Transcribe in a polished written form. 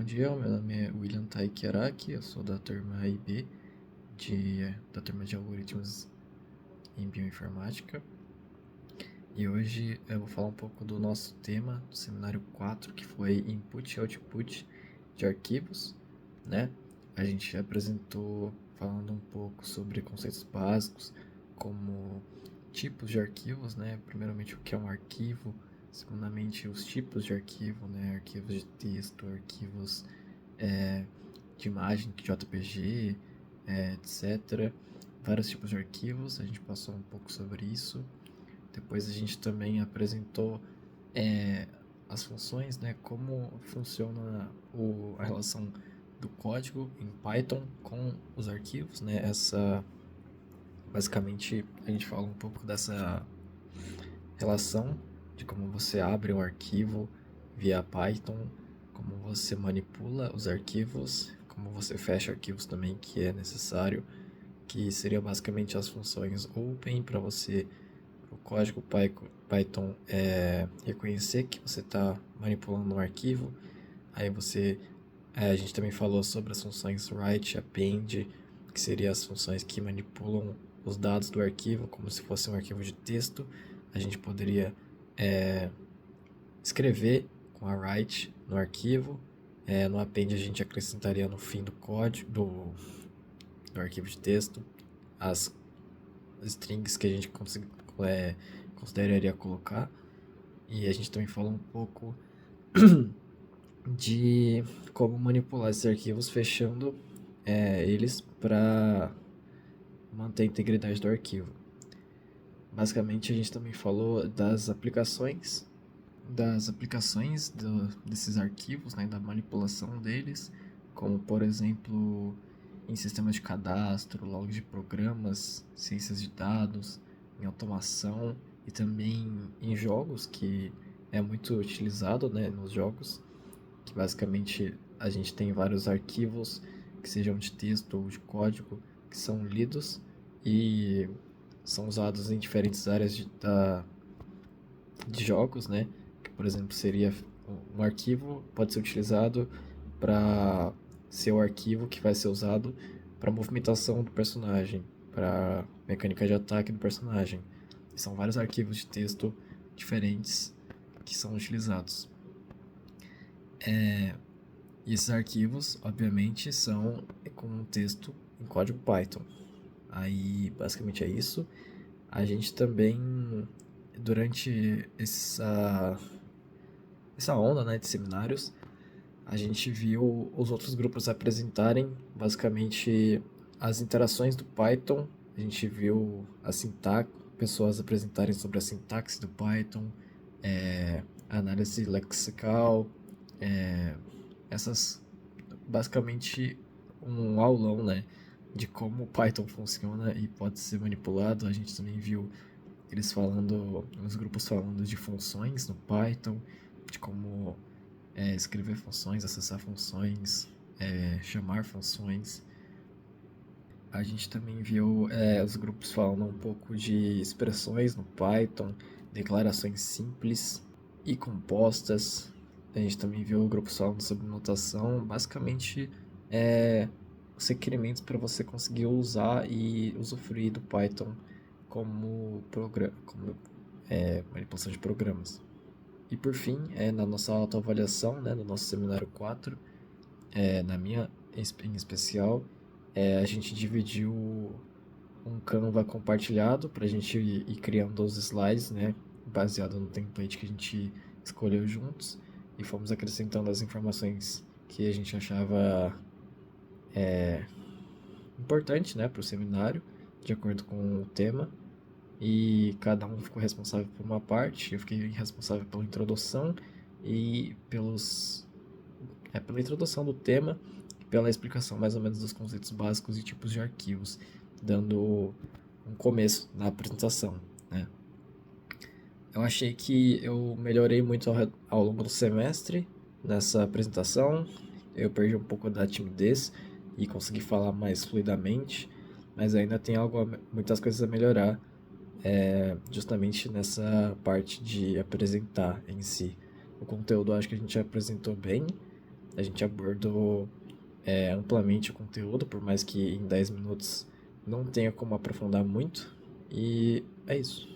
dia, meu nome é William Taiki Araki, eu sou da turma IB, da turma de algoritmos em bioinformática. E hoje eu vou falar um pouco do nosso tema do seminário 4, que foi Input e Output de arquivos, né? A gente apresentou falando um pouco sobre conceitos básicos, como tipos de arquivos, né? Primeiramente, o que é um arquivo, segundamente, os tipos de arquivo, né? Arquivos de texto, arquivos de imagem, JPG, etc. Vários tipos de arquivos, a gente passou um pouco sobre isso. Depois a gente também apresentou as funções, né? Como funciona a relação do código em Python com os arquivos, né? Basicamente, a gente fala um pouco dessa relação de como você abre um arquivo via Python, como você manipula os arquivos, como você fecha arquivos também, que é necessário, que seria basicamente as funções open para você, o código Python reconhecer que você está manipulando um arquivo. Aí a gente também falou sobre as funções write, append, que seriam as funções que manipulam os dados do arquivo, como se fosse um arquivo de texto. A gente poderia escrever com a write no arquivo. No append a gente acrescentaria no fim do código do arquivo de texto as strings que a gente consideraria colocar. E a gente também falou um pouco de como manipular esses arquivos, fechando eles para manter a integridade do arquivo. Basicamente, a gente também falou das aplicações desses arquivos, né, da manipulação deles, como, por exemplo, em sistemas de cadastro, logs de programas, ciências de dados, em automação e também em jogos, que é muito utilizado, né, nos jogos, que basicamente a gente tem vários arquivos que sejam de texto ou de código que são lidos e são usados em diferentes áreas de jogos, né? Que, por exemplo, seria um arquivo pode ser utilizado para ser o arquivo que vai ser usado para movimentação do personagem, para mecânica de ataque do personagem. E são vários arquivos de texto diferentes que são utilizados. E esses arquivos, obviamente, são com um texto em código Python. Aí, basicamente é isso. A gente também, durante essa onda, né, de seminários, a gente viu os outros grupos apresentarem, basicamente, as interações do Python. A gente viu pessoas apresentarem sobre a sintaxe do Python, análise lexical, essas, basicamente, um aulão, né, de como o Python funciona e pode ser manipulado. A gente também viu os grupos falando de funções no Python, de como escrever funções, acessar funções, chamar funções. A gente também viu os grupos falando um pouco de expressões no Python, declarações simples e compostas. A gente também viu grupos falando sobre notação, basicamente os requerimentos para você conseguir usar e usufruir do Python como manipulação de programas. E por fim, na nossa autoavaliação, né, no nosso seminário 4, na minha em especial, a gente dividiu um Canva compartilhado para a gente ir criando os slides, né, baseado no template que a gente escolheu juntos, e fomos acrescentando as informações que a gente achava importante, né, para o seminário, de acordo com o tema. E cada um ficou responsável por uma parte. Eu fiquei responsável pela introdução e pela introdução do tema e pela explicação mais ou menos dos conceitos básicos e tipos de arquivos, dando um começo na apresentação, né? Eu achei que eu melhorei muito ao longo do semestre nessa apresentação. Eu perdi um pouco da timidez e consegui falar mais fluidamente, mas ainda tem muitas coisas a melhorar, justamente nessa parte de apresentar em si. O conteúdo eu acho que a gente apresentou bem, A gente abordou amplamente o conteúdo, por mais que em 10 minutos não tenha como aprofundar muito. E é isso.